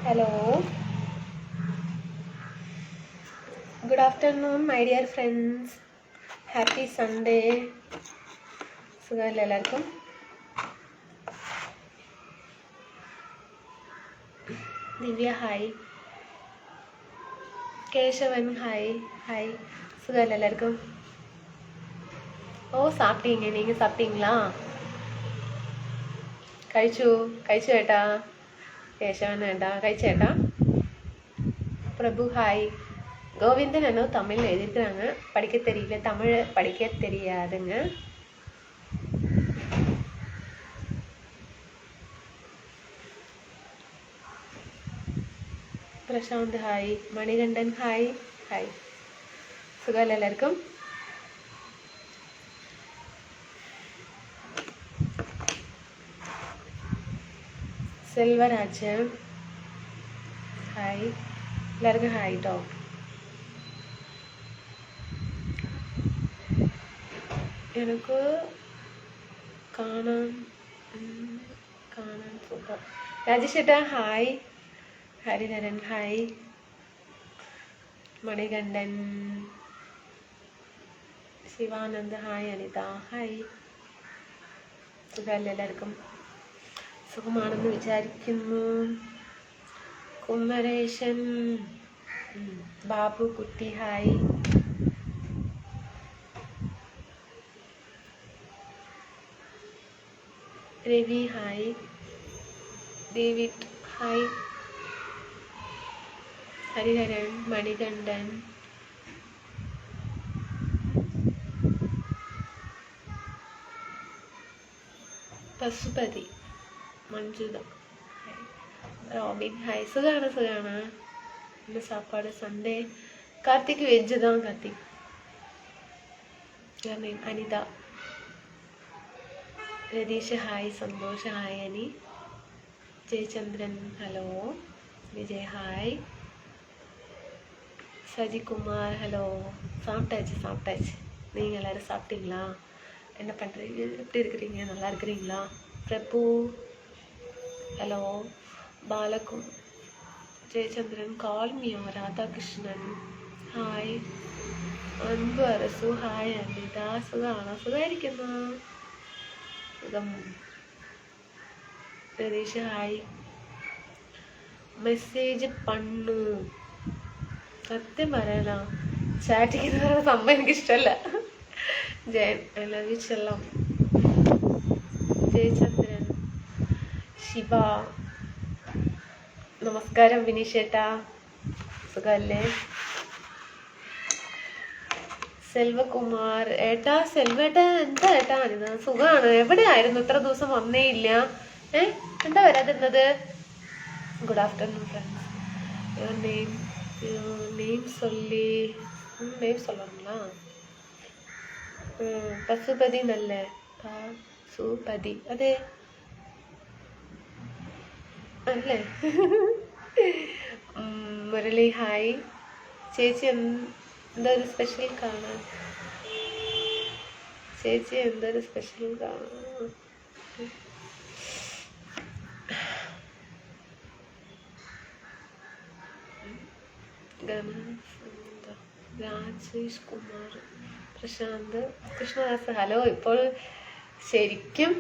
Hello, good afternoon my dear friends. Happy Sunday. സുഖമല്ലേ എല്ലാവർക്കും? ദിവ്യ hi, Keshavan hi. Hi, സുഖമല്ലേ எல்லாருக்கும்? ഓ சாப்பிட்டீங்க, நீங்கள் சாப்பிட்டீங்களா? കഴിച്ചു ചേട്ടാ. കേശവൻ വേണ്ട, കഴിച്ചേട്ടാ. பிரபு ஹாய். கோவிந்தன் என்னோ தமிழில் எழுதியிருக்கிறாங்க, படிக்க தெரியல, தமிழ் படிக்க தெரியாதுங்க. Prashanth hi. Manikandan hi. Hi, സുഖമല്ലേ എല്ലാവർക്കും? സെൽവരാജൻ ഹായ്. എല്ലാവർക്കും ഹായ് കേട്ടോ. എനിക്ക് കാണാൻ സൂപ്പർ. രാജേഷ് ഏട്ടാ hi. Haridharan hi. Manikandan, Shivanand hi. Anitha hi. സുഖമല്ലേ എല്ലാവർക്കും? സുഖമാണെന്ന് വിചാരിക്കുന്നു. Kumaresan, Babu Kutty hi. Ravi hi. David hi. Hariharan, Manikandan, Pashupathi, Manjutha hi. Robin hi. സുഖാണ്. ഇന്ന് സാപ്പാട് സൺഡേ. കാർത്തിക് വെജ് தான். Karthik. Anitha, Ratheesh hi. Santhosh hi. Ani, Jayachandran hello. Vijay hi. Sajikumar hello. சாப்பிட்டாச்சு. நீங்கள் எல்லோரும் சாப்பிட்டீங்களா? என்ன பண்ணுறீங்க? எப்படி இருக்கிறீங்க? நல்லா இருக்கிறீங்களா? பிரபு ஹலோ. பாலகும், ஜெயச்சந்திரன், கால்மியோ, ராதாகிருஷ்ணன் ഹായ്. അൻപു അരസു ഹായ്. അനിത സുഖമായിരിക്കുന്നു. സുഖം. രതീഷ് ഹായ്. മെസ്സേജ് പണ്ണു. സത്യം പറയണോ, ചാറ്റ് ചെയ്യുന്ന സംഭവം എനിക്കിഷ്ടമല്ല. ജയൻ ഐ ലവ് യു ചെല്ലാം. ജയചന്ദ്രൻ, ശിവ നമസ്കാരം. വിനീഷേട്ടാ സുഖമല്ലേ? സെൽവകുമാർ ഏട്ടാ. സെൽവേട്ടാ എന്താ ഏട്ടാ? അനിത സുഖമാണ്. എവിടെയായിരുന്നു? ഇത്ര ദിവസം വന്നേ ഇല്ല. എന്താ വരാതിരുന്നത്? Good afternoon friends. നെയിം சொல்லணுங்களா? പശുപതി നല്ലേ. പശുപതി അതെ അല്ലേ? മുരളി ഹായ്. ചേച്ചി എന്തൊരു സ്പെഷ്യൽ കാണാൻ. രാജേഷ് കുമാർ, പ്രശാന്ത്, കൃഷ്ണദാസ് ഹലോ. ഇപ്പോൾ ശരിക്കും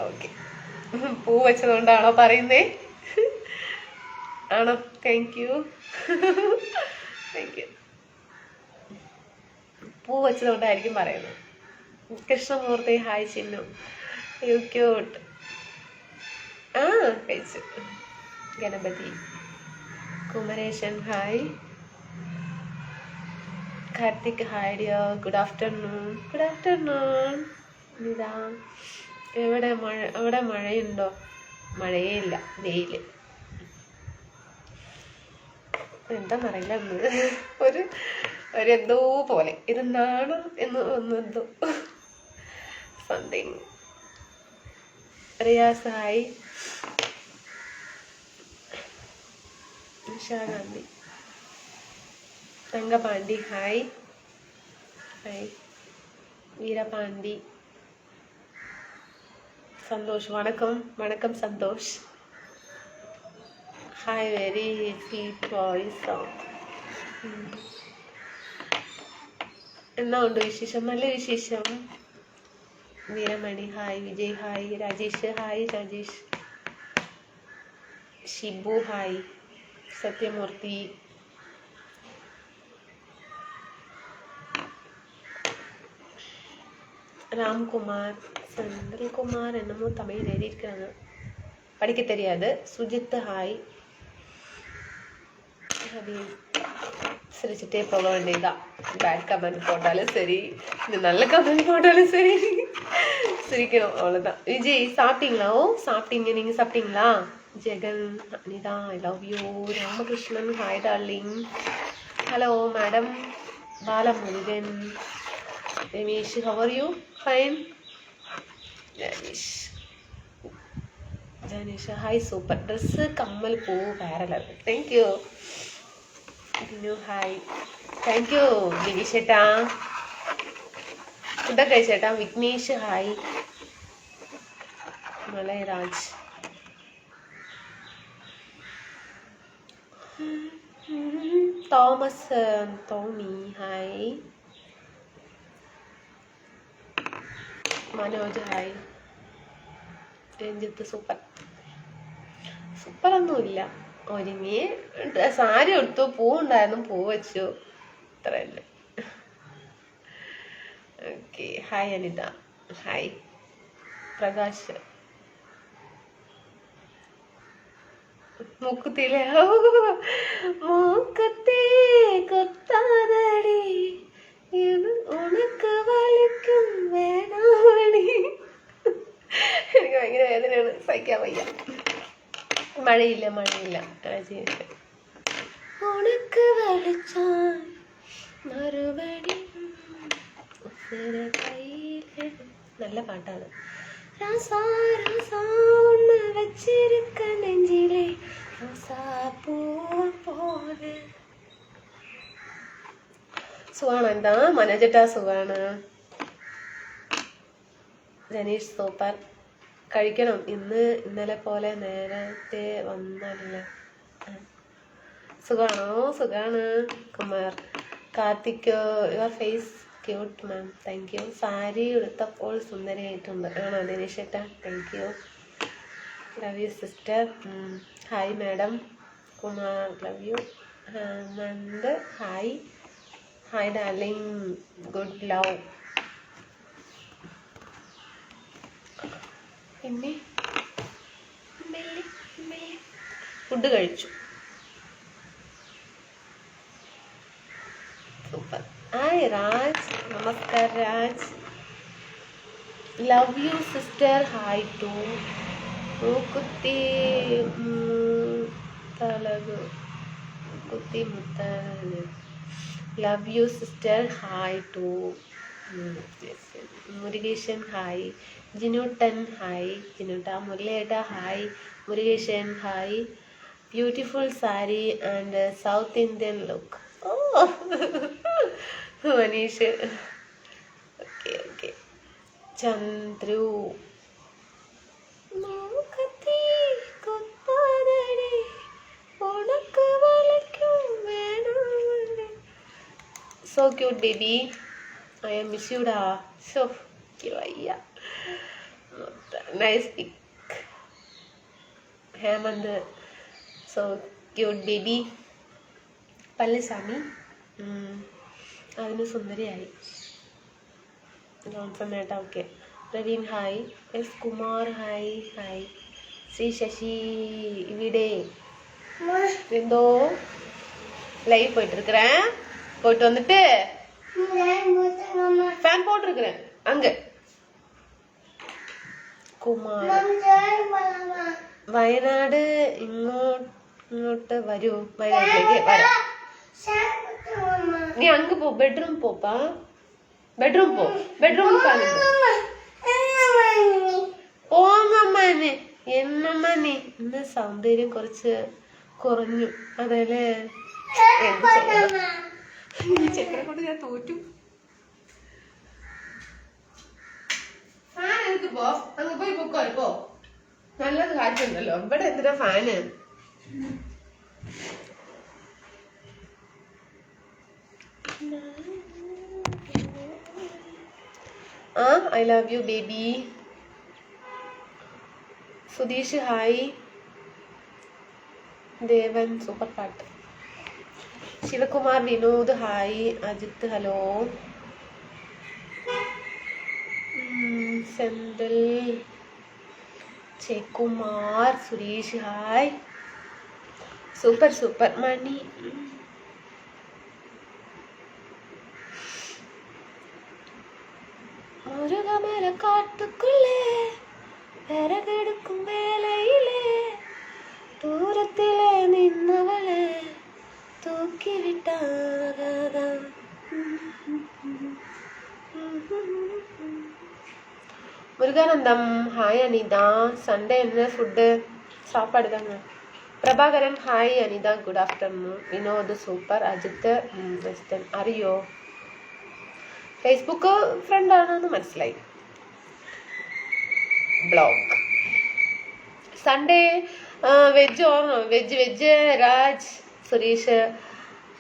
ഓക്കെ. പൂ വെച്ചതുകൊണ്ടാണോ പറയുന്നേ? ആണോ? Thank you. പൂ വെച്ചതുകൊണ്ടായിരിക്കും പറയുന്നത്. Krishnamoorthy hi. Chinnu you cute. കഴിച്ചു. Ganapathi, Kumaresan hi. Karthik hi dear. Good afternoon. ഇതാ അവിടെ മഴയുണ്ടോ? മഴയേ ഇല്ല, വെയില്. എന്താന്നറിയില്ല, ഒരു എന്തോ പോലെ ഇരുന്നാണ് എന്തോ something. Riyas hi. Usha Gandhi, Thangapandi hi. Veerapandi, Santhosh വണക്കം Santhosh. Hi very sweet voice. എന്നാ ഉണ്ട് വിശേഷം? നല്ല വിശേഷം. Veeramani hi. Vijay hi. Rajesh hi. Rajesh. Shibu hi. Sathyamoorthy. Ramkumar, Senthilkumar என்னமோ தமிழ் எழுதியிருக்காங்க, படிக்க தெரியாது. சுஜித் ஹாய். அப்படி சிரிச்சுட்டே போக வேண்டியதுதான். பேட் கமெண்ட் போட்டாலும் சரி, இந்த நல்ல கமெண்ட் போட்டாலும் சரி, சிரிக்கணும், அவ்வளோதான். விஜய் சாப்பிட்டீங்களா? ஓ சாப்பிட்டீங்க, நீங்கள் சாப்பிட்டீங்களா? Jegan Anitha I love you. Ramakrishnan hi darling. Hello madam. Balamurugan. Ramesh, how are you? Fine. Janish, hi, super. Dress, kammal, po, viral. Thank you. Dinu, hi. Thank you, Divisheta. Kuda Kaisheta, Vignesh, hi. Malay Raj. Thomas, Tommy, hi. Manoj hi. Ranjith super. സൂപ്പറൊന്നുമില്ല, ഒരുങ്ങി സാരി എടുത്തു, പൂവുണ്ടായിരുന്നു, പൂ വെച്ചു, അത്ര തന്നെ. Okay. Hi Anitha. Hi Prakash. മൂക്കുത്തിയിലെ മൂക്കത്തേ കൊത്താതടി ഉണക്ക് വലിക്കും വേണാവണി. എനിക്ക് ഭയങ്കര വേദനയാണ്, സഹിക്കാൻ വയ്യ. മഴയില്ല ഉണക്ക് വലിച്ചാൽ മറുപടി. നല്ല പാട്ടാണ്. വച്ചിരിക്ക നെഞ്ചിലെ റോസാപ്പൂ പോലെ. സുഖാണ്. എന്താ മനോജേട്ടാ? സുഖാണ്. ജനീഷ് സൂപ്പർ. കഴിക്കണം, ഇന്നലെ പോലെ നേരത്തെ വന്നല്ല. സുഖാണോ? സുഖാണ്. Kumar. Karthik, your face cute ma'am. Thank you. Sari എടുത്തപ്പോൾ സുന്ദരിയായിട്ടുണ്ട്. ആണോ ദിനേശേട്ടാ? Thank you. Love you sister. Hi madam. Kumar love you. Hemanth hi. Hi darling, good love. പിന്നെ ഫുഡ് കഴിച്ചു. സൂപ്പർ. ഹായ് രാജ്. നമസ്കാരം Raj. Love you sister. Hi to കുത്തി തലകു കുത്തി Muthala. Love you sister. Hi to Murugesan. Hi Jinutan. Hi Jinuta. Murleta. Hi Murugesan. Hi. Beautiful saree and South Indian look. Oh Manish. Okay. Chandru. So cute baby. I am miss you da. So cute. Nice pic. Hemant. So cute baby. Pallasami. അതിന് സുന്ദരിയായി. Johnson okay. Praveen hi. S Kumar hi. Hi. Shri Shashi ഇവിടെ. എന്തോ live போயிட்டு இருக்கிறேன். போயிட்டு வந்துட்டு fan போட்டிருக்கிறேன் அங்க. കുമാർ. വയനാട് ഇങ്ങോട്ട് വരൂ. വയനാട്ടിലേക്ക് വരാം. നീ അങ്ങ് പോ, ബെഡ്റൂം പോപ്പാ. ബെഡ്റൂം പോ. ബെഡ്റൂം പോങ്ങമ്മനെ. എന്നമ്മ നീ ഇന്ന് സൗന്ദര്യം കുറച്ച് കുറഞ്ഞു അതല്ലേ? എന്ത് ചെയ്യണം? ചെക്കനെ കൊണ്ട് ഞാൻ തോറ്റു. ഫാൻ എടുത്ത് പോ, അങ്ങ് പോയി പൊക്കോ. ഇപ്പോ നല്ലത് കാറ്റുണ്ടല്ലോ. ഇവിടെ എന്തിനാ fan? I love you baby. Sudheesh hi. Devan super പാട്ട്. Shivakumar Vinod hi. Ajith hello. Senthil Jayakumar Suresh hi. Super super Mani. മുരുകമല കാട്ടുക്കുള്ളേ വിറകെടുക്കും വേലയിലെ ദൂരത്തിലെ നിന്നവളെ തൂക്കിവിട്ടാകാത. முருகானந்தம் ஹாய் அனிதா. சண்டே என்ன ஃபுட்டு? சாப்பாடு தாங்க. Prabhakaran hi Anitha, good afternoon. Vinod super. Ajith വെസ്റ്റൻ. അറിയോ? ഫേസ്ബുക്ക് ഫ്രണ്ട് ആണെന്ന് മനസ്സിലായി. ബ്ലോഗ് സൺഡേ വെജ് ഓർണോ? Veg Raj Suresh.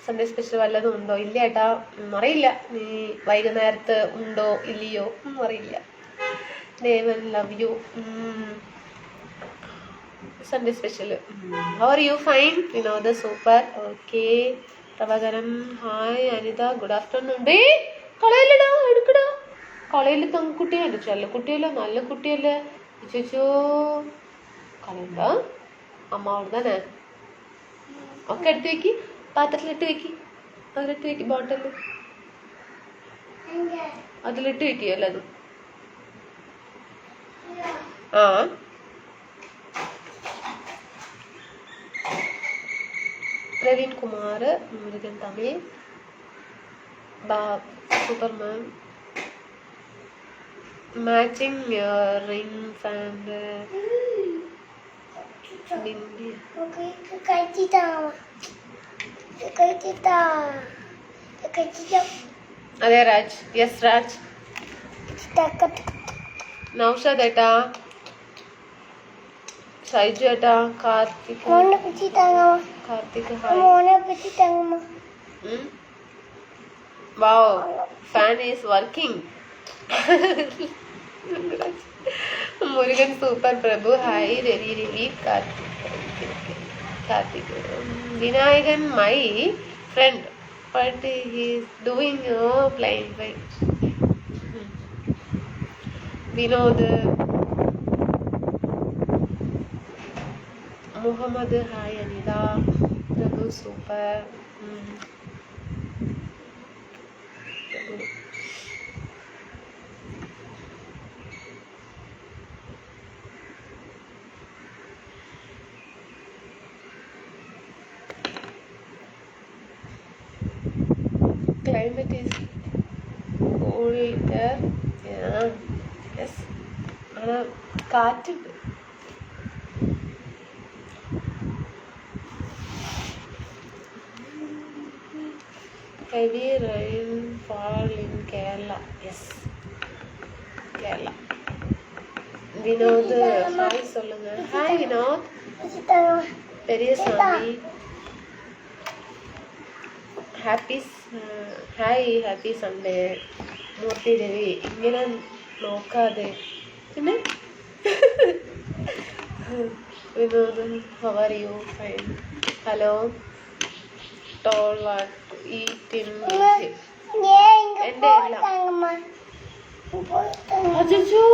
Sunday special വല്ലതും ഉണ്ടോ? ഇല്ല ഏട്ടാ, അറിയില്ല. നീ വൈകുന്നേരത്ത് ഉണ്ടോ ഇല്ലയോ അറിയില്ല. Devan love you. Sunday special. How are you? Fine. Vinod super. Okay. Prabhakaran hi Anitha, good afternoon. ഡേ കളയില്ലടാ, എടുക്കടാ. കളയിൽ തങ്കുട്ടിയുണ്ട്, ചെല്ല കുട്ടിയല്ലേ, നല്ല കുട്ടിയല്ലേ. ചോച്ചോ കളയണ്ട. അമ്മ അവിടെ തന്നെ ഒക്കെ എടുത്ത് വെക്കി, പാത്രത്തിലിട്ട് വെക്കി, അതിലിട്ട് വെക്കി, ബോട്ടലിൽ അതിലിട്ട് വെക്കുക അല്ലേ അത്. ആ Praveen Kumar, Murugan Tamil, Superman. Matching earrings and അതെ രാജ്. യെസ് രാജ്. നൗഷാദ് ഏട്ടാ, ഷൈജു ഏട്ടാ, Karthik wow, fan is working. Murugan super. Prabhu hi. Ravi Karthik. Vinayakan my friend, but he is doing flying bye. Vinod. Muhammad hi Anitha. Prabhu super. Climate is cool here. Yeah. Yes. ana കാറ്റുണ്ട്. Heavy rainfall in Kerala. Yes. Kerala. Vinod hi சொல்லுங்க. Hi Vinod. Periyasamy happy happy Sunday. Moorthy Ravi. ഇങ്ങനെ നോക്കാതെ പിന്നെ Vinod how are you? Fine. Hello. Tell what eat in എൻ്റെ എല്ലാം അച്ചോ.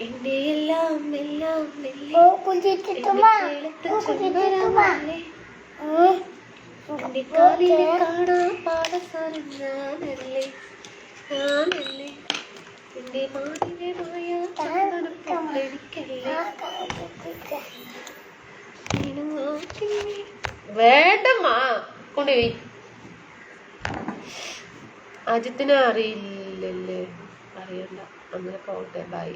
എന്റെ എല്ലാം എല്ലാം എന്റെ കാലിലെ കാണാ പാടസാരം ഞാനല്ലേ, ഞാനല്ലേ. എന്റെ മാനികമായ എനിക്കല്ലേ. വേണ്ടമ്മാ കൊണ്ടുപോയി. അജിത്തിനെ അറിയില്ലല്ലേ? അറിയണ്ട, അങ്ങനെ പോട്ടെ. ബൈ.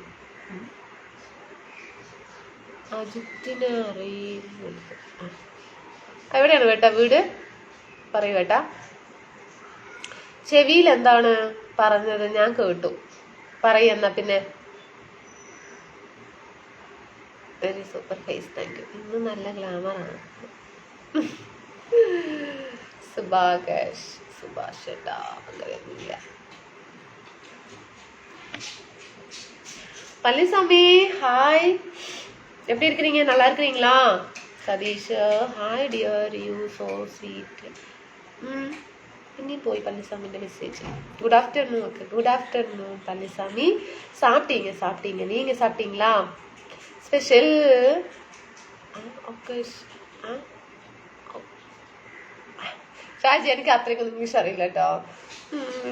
അജിത്തിനെ അറിയുന്നു. എവിടെയാണ് കേട്ടാ വീട്? പറയൂ കേട്ടാ. ചെവിയിൽ എന്താണ് പറഞ്ഞത്? ഞാൻ കേട്ടു. പറയുന്ന പിന്നെ. Very super face, thank you. ഇന്ന് നല്ല ഗ്ലാമറാണ്. സുഭാഷ് ഏട്ടാ അങ്ങനെയൊന്നുമില്ല. பழனிசாமி ஹாய், எப்படி இருக்கிறீங்க? நல்லா இருக்கிறீங்களா? Satish hi dear, you so sweet. ഇനി പോയി പളനിസ്വാമിൻ്റെ message. Good afternoon. Okay, good afternoon Palaniswami. சாப்பிட்டீங்க நீங்கள் சாப்பிட்டீங்களா? Special okay. ഷാജി, എനിക്ക് അത്രയ്ക്കൊന്നും ഇംഗ്ലീഷ് അറിയില്ല കേട്ടോ.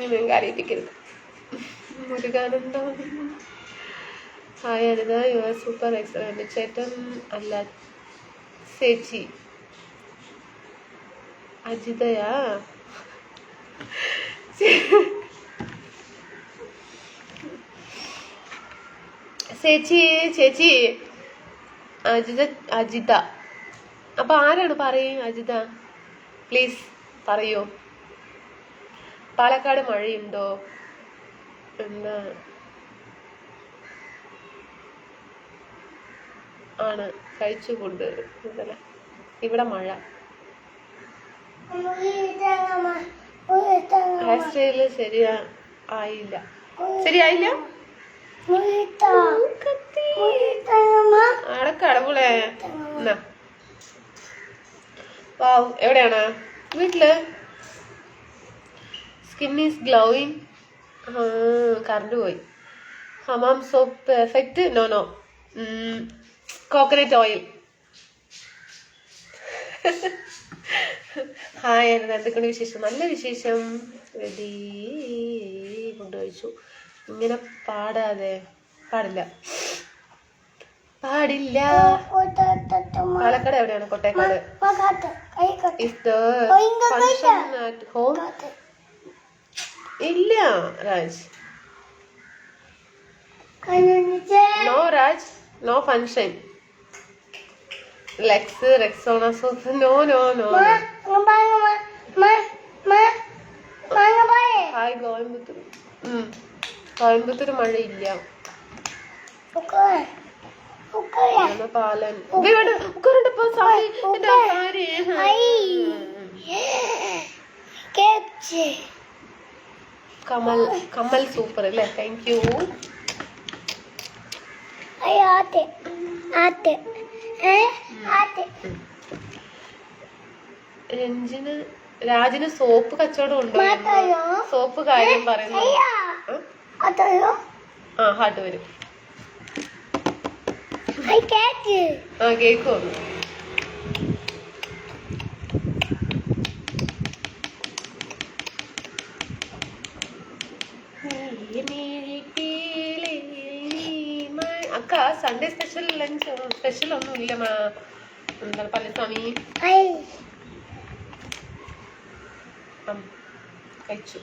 നിങ്ങൾക്ക് അറിയിപ്പിക്കരുത്. Murugananda hi Anita, you are super excellent. ചേട്ടൻ അല്ല ചേച്ചി അജിതയാ? ചേച്ചി അജിത. അപ്പൊ ആരാണ്? പറയും അജിത പ്ലീസ് പറയൂ. പാലക്കാട് മഴയുണ്ടോ? എന്താ ആണ് കഴിച്ചുകൊണ്ട് ഇവിടെ മഴ. ഹെയർ സ്റ്റൈല് ശരിയായില്ല. അടക്കടവുളെ. വാവ്, എവിടെയാണ്? വീട്ടില്. Skin is glowing. കറണ്ട് പോയി. Hamam soap effect? No. Coconut oil. Hi Anitha, എന്തൊക്കെയാണ് വിശേഷം? നല്ല വിശേഷം. റെഡി കൊണ്ടുവച്ചു. ഇങ്ങനെ പാടില്ല. പാലക്കാട് എവിടെയാണ്? Kottayakkad. Is the function at home? ഇല്ല Raj. No Raj, no function. Rexona soap? No. Hi Coimbatore. Coimbatore മഴയില്ല. പാലൻ കമൽ സൂപ്പർ അല്ലേ? Thank you. രാജിന് സോപ്പ് കച്ചവടം ഉണ്ടോ? സോപ്പ് കാര്യം പറയുന്നു. ഹാർട്ട് വരും. കേക്ക് വന്നു. അക്ക സൺഡേ സ്പെഷ്യൽ ലഞ്ച് സ്പെഷ്യൽ ഒന്നും ഇല്ല. എന്താണ് പളനിസ്വാമി? കഴിച്ചു.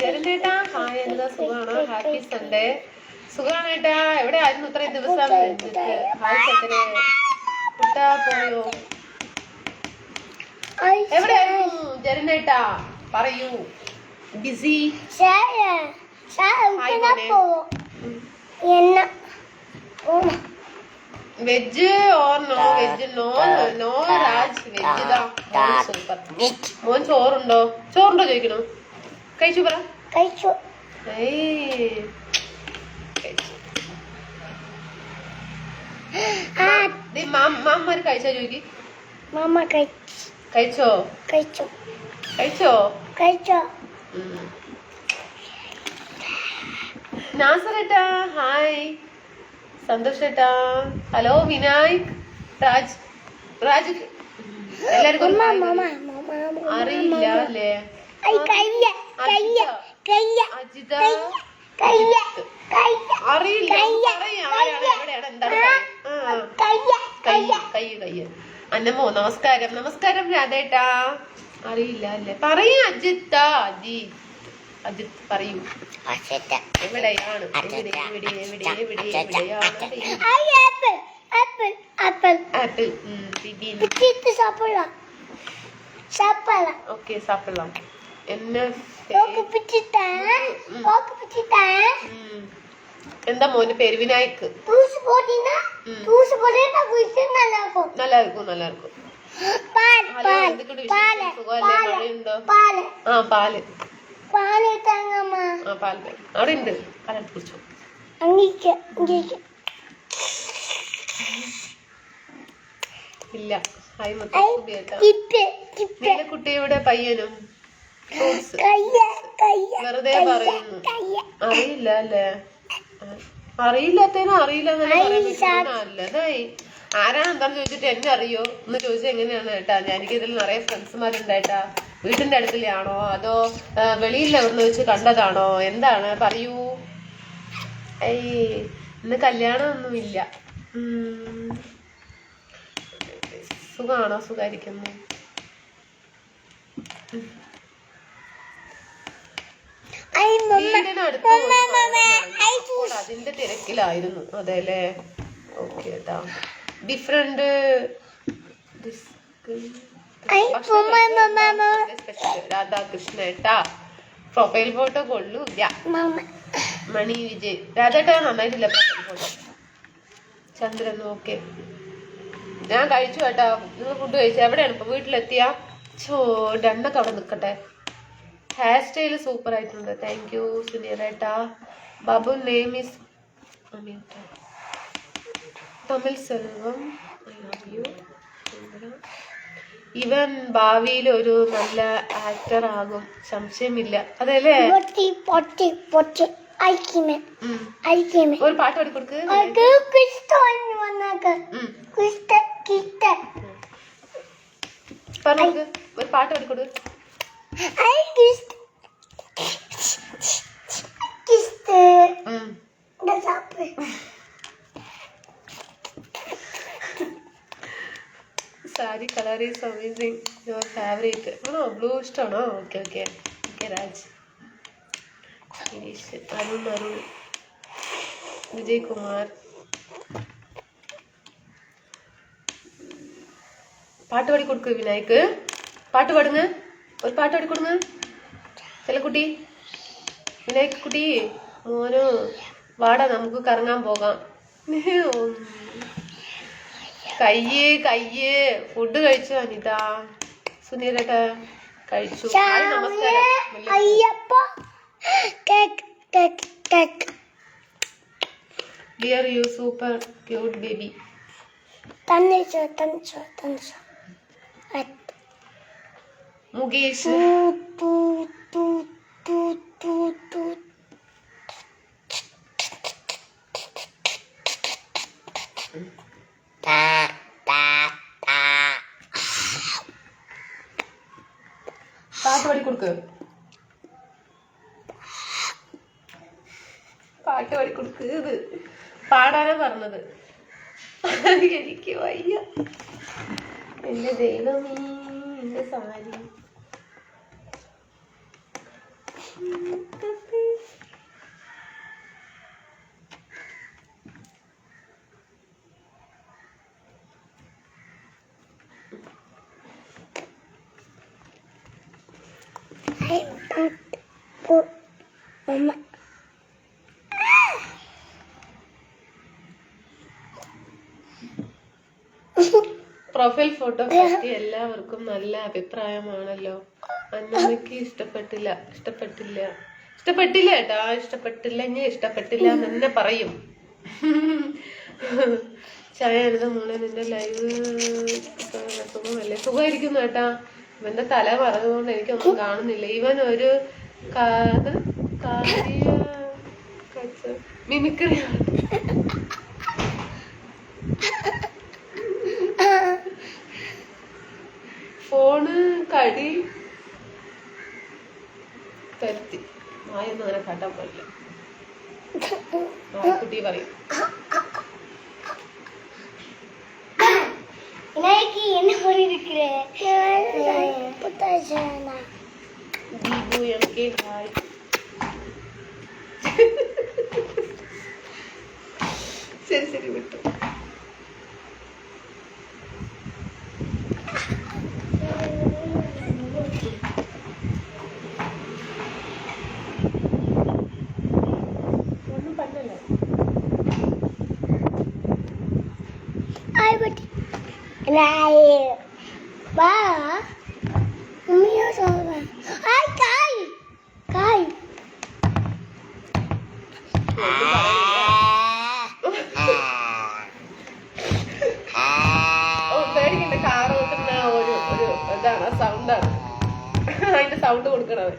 ജരന്റേട്ടാ ഹായ്, എന്താ സുഖാണോ? Happy Sunday. സുഖാണ് ഏട്ടാ. എവിടെ ആയിരുന്നു ഇത്രയും ദിവസം? ഹായ് ചന്ദ്രേ. കുട്ടാ പോയോ? എവിടെയായിരുന്നു ജരന്റേട്ടാ? പറയൂ. Busy? Veg or no veg? No Raj, veg താ. സൂപ്പർ. മോൻ ചോറുണ്ടോ ചോദിക്കണോ? കഴിച്ചു പറ. കഴിച്ചു. മാമ്മമാര് കഴിച്ചോ ചോദിക്ക്. കഴിച്ചോ? നാസറേട്ടാ ഹായ്. സന്തോഷ് ഏട്ടാ ഹലോ. വിനായക് രാജ് എല്ലാവർക്കും അറിയില്ല അല്ലേ? അജിത അറിയില്ല. എവിടെയാണ്? എന്താണ്? കയ്യ് അന്നമ്മോ നമസ്കാരം. നമസ്കാരം രാധേട്ടാ. അറിയില്ല അല്ലേ? പറയൂ അജിത്താ. അജിത്ത് പറയൂ. എവിടെയാണ്? ആപ്പിൾ. ഓക്കെ സാപ്പിടலாம். എന്താ മോന്റെ പേര്? വിനായക്. നല്ല இருக்கும். പാല് അവിടെ ഉണ്ട്. പാലെടുത്ത് കുടിച്ചോ. ഇല്ല. കുട്ടിയുടെ പയ്യനും വെറുതെ പറയുന്നു. അറിയില്ല അല്ലേ? അറിയില്ലാത്തതിനും അറിയില്ല അല്ലതായി. ആരാണ് എന്താന്ന് ചോദിച്ചിട്ട് എന്നെ അറിയോ എന്ന് ചോദിച്ചാൽ എങ്ങനെയാണ് കേട്ടാ? എനിക്കിതിൽ നിറയെ ഫ്രണ്ട്സുമാരുണ്ടായിട്ടാ. വീട്ടിന്റെ അടുത്തിലാണോ അതോ വെളിയിൽ എവിടുന്ന് വെച്ച് കണ്ടതാണോ? എന്താണ് പറയൂ. ഇന്ന് കല്യാണം ഒന്നുമില്ല. സുഖാണോ? സുഖായിരിക്കുന്നു. അതിന്റെ തിരക്കിലായിരുന്നു. അതെല്ലേ? ഓക്കെ കേട്ടാ. ഡിഫറെന്റ് രാധാകൃഷ്ണ ഏട്ടാ. പ്രൊഫൈൽ ഫോട്ടോ കൊള്ളൂല്ല. മണി വിജയ്. രാധേട്ടാ നന്നായിട്ടില്ല പ്രൊഫൈൽ ഫോട്ടോ. ചന്ദ്രൻ. ഓക്കെ ഞാൻ കഴിച്ചു കേട്ടാ. നിങ്ങൾ ഫുഡ് കഴിച്ചു? എവിടെയാണ് ഇപ്പൊ? വീട്ടിലെത്തിയാ? രണ്ടൊക്കെ അവിടെ നിൽക്കട്ടെ. ഹെയർ സ്റ്റൈല് സൂപ്പർ ആയിട്ടുണ്ട്. താങ്ക് യു സുനിയേട്ടാ. Babu name is Tamil Selvam. I love you. ഇവൻ ഭാവിയിൽ ഒരു നല്ല ആക്ടർ ആകും, സംശയമില്ല. അതെല്ലേ? ഒരു പാട്ട് പാടിക്കൊടുക്ക്. പറഞ്ഞു ഒരു പാട്ട് പാടിക്കൊടു. Sari colour is amazing. Your favourite ആണോ? ബ്ലൂ ഇഷ്ടമാണോ? ഓക്കെ രാജ്. ഗിരീഷ്. അരുൺ വിജയ് കുമാർ. പാട്ട് പാടി കൊടുക്ക് വിനായക്ക്. പാട്ട് പാടുങ്ങ. ഒരു പാട്ട് പാടി കൊടുങ്ങ. ചെല്ലക്കുട്ടി. വിനായക് കുട്ടി മോനോ വാടാ നമുക്ക് കറങ്ങാൻ പോകാം. കയ്യ് ഫുഡ് കഴിച്ചു അനിത. സുനീരേട്ട കഴിച്ചു. നമസ്കാരം. Dear you super cute baby. Mukesh. പാട്ട് പാടി കൊടുക്ക്. പാട്ട് പാടി കൊടുക്ക്. ഇത് പാടാനാ പറഞ്ഞത്. എനിക്ക് വയ്യ. എന്റെ ദൈവമേ എന്റെ സാരി. പ്രൊഫൈൽ ഫോട്ടോ പറ്റി എല്ലാവർക്കും നല്ല അഭിപ്രായമാണല്ലോ. അന്നമ്മയ്ക്ക് ഇഷ്ടപ്പെട്ടില്ല കേട്ടാ. ഇഷ്ടപ്പെട്ടില്ലെങ്കിൽ ഇഷ്ടപ്പെട്ടില്ല എന്ന് തന്നെ പറയും. ചായനത് മോളെ നിന്റെ ലൈവ് സുഖമല്ലേ? സുഖമായിരിക്കുന്നു കേട്ടാ. ഇവന്റെ തല പറഞ്ഞതുകൊണ്ട് എനിക്കൊന്നും കാണുന്നില്ല. ഇവൻ ഒരു മിമിക്രിയാണ്. ഫോണ് കടി പരത്തി നായൊന്നും അങ്ങനെ കാട്ടാൻ പാടില്ല. കുട്ടി പറയും என்ன பண்ணிருக்கிற ദീപു MK ഹായ്. ശരി ശരി വിട്ടു. ഒന്നും പറ്റല്ലേ. വാ ഉമ്മിയോ സോവ ഹായ് കായ് കായ് പേടിക്കണ്ട. കാറ് ഓട്ടുന്ന ഒരു ഇതാണ്, സൗണ്ടാണ്. അതിന്റെ സൗണ്ട് കൊടുക്കണത്.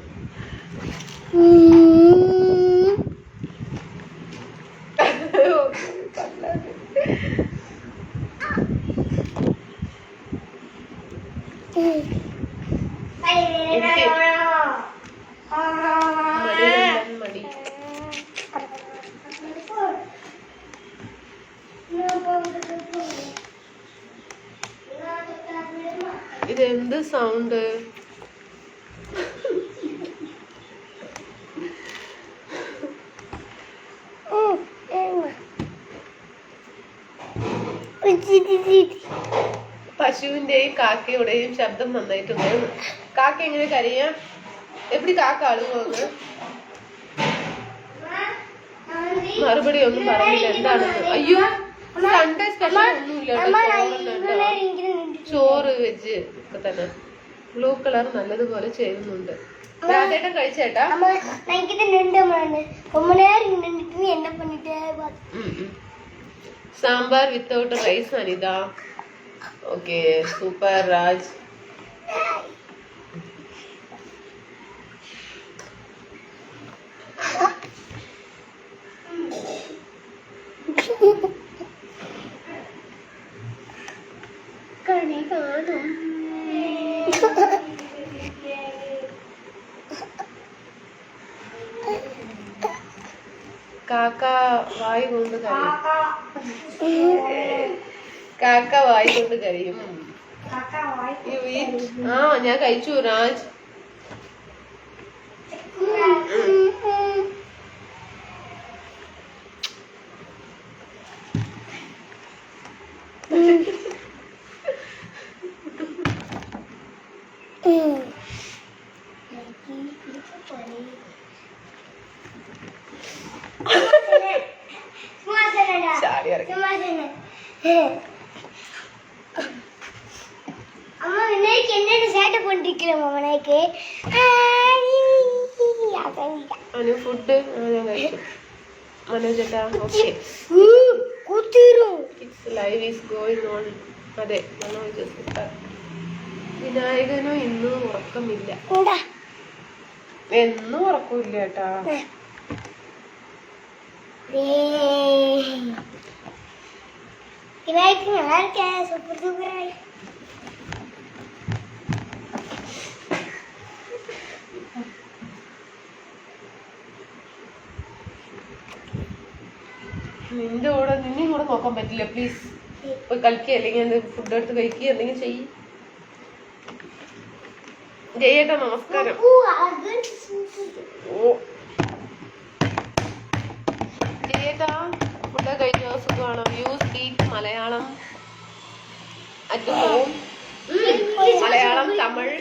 മടി ഇതെന്ത് സൗണ്ട്? പശുവിന്റെയും കാക്കയുടെയും ശബ്ദം നന്നായിട്ടുണ്ട്. കാക്ക എങ്ങനെ കരയാ? എപ്പടി കാക്ക അഴുകുന്നത്? മറുപടി ഒന്നും പറഞ്ഞില്ല. എന്താണെന്ന്? അയ്യോ, സൺഡേ സ്പെഷ്യൽ ഒന്നുമില്ല. ചോറ് വെജ് ഒക്കെ തന്നെ. ബ്ലൂ കളർ നല്ലതുപോലെ ചേരുന്നുണ്ട്. രാധേട്ടൻ കഴിച്ചേട്ടാ? Sambar without rice Anita. Okay, super Raj. കണി കാണും. കാക്ക വായി കൊണ്ട് കരയും. കാക്ക വായി കൊണ്ട് കരയും. ആ ഞാൻ കഴിച്ചു രാജ്. ചാടി ഇറങ്ങി. அம்மா இன்னைக்கு என்னென்ன சேட்டை பண்ணிருக்கிறோம் அவனுக்கு അനു ഫുഡ് ഞാൻ കഴിച്ചു. മനോജേട്ടാ okay. Live is going on. അതെ, മനോജ് സൂപ്പർ. വിനായകനോ ഇന്നും ഉറക്കമില്ല. എന്നും ഉറക്കമില്ല കേട്ടാ. விநாயகர் நல்லா இருக்கேன். சூப்பர் சூப்பராய். നിന്റെ കൂടെ നിന്നെയും കൂടെ നോക്കാൻ പറ്റില്ല. പ്ലീസ് പോയി കളിക്കുക, അല്ലെങ്കിൽ ഫുഡ് എടുത്ത് കഴിക്കുക, എന്തെങ്കിലും ചെയ്യും. ജയേട്ടാ നമസ്കാരം. ഓ ജയേട്ടാ ഫുഡ് കഴിച്ചോ? സുഖമാണോ? You speak Malayalam at home. Malayalam Tamil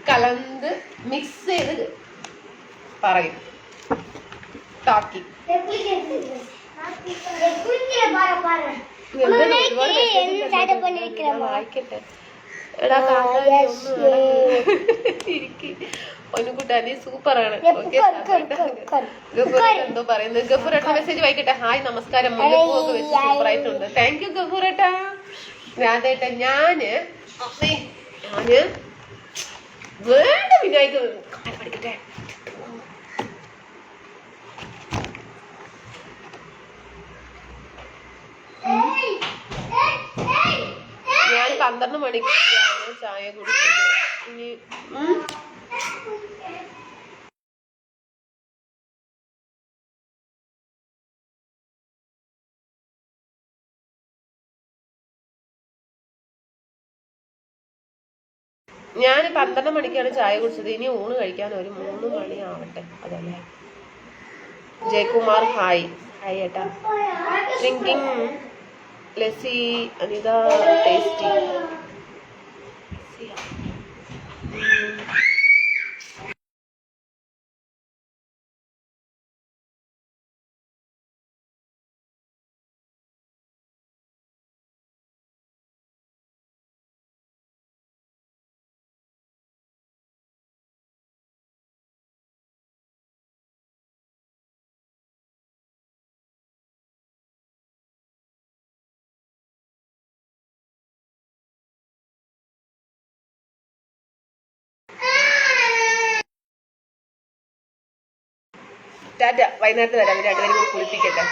കലർന്ന് മിക്സ് ചെയ്ത് പറയും. ടാക്കിംഗ്. വായിക്കട്ടെ. എടാ പൊന്നുകുട്ടാനി സൂപ്പറാണ്. ഗഫൂർ എന്തോ പറയുന്നത്. ഗഫൂറേട്ട മെസ്സേജ് വായിക്കട്ടെ. ഹായ് നമസ്കാരം, മുല്ലപ്പൂവൊക്കെ വെച്ച് സൂപ്പറായിട്ടുണ്ട്. Thank you ഗഫൂറേട്ട. രാധേട്ട ഞാന് വേണ്ട വിനായക പഠിക്കട്ടെ. ഞാൻ 12 മണിക്ക് ചായ കുടിച്ചത്. ഇനി ഞാൻ 12 മണിക്കാണ് ചായ കുടിച്ചത്. ഇനി ഊണ് കഴിക്കാൻ ഒരു 3 മണി ആവട്ടെ. അതല്ലേ ജയകുമാർ ഹായ്. ഹായ് ഏട്ടാ. Drinking lassi Anita tasty. Tata. വൈകുന്നേരത്ത് വരാം. രണ്ടുപേരും കൂടി കുളിപ്പിക്കട്ടെ.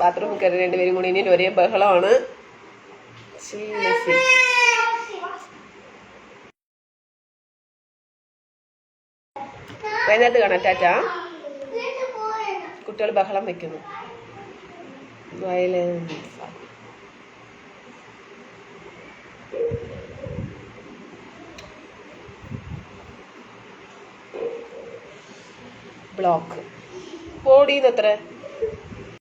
ബാത്റൂമിൽ കയറി രണ്ടുപേരും കൂടി. ഇനി ഒരേ ബഹളമാണ്. വൈകുന്നേരത്ത് കാണാം. ടാറ്റ. കുട്ടികൾ ബഹളം വെക്കുന്നു. Violence block. പോടീന്നത്ര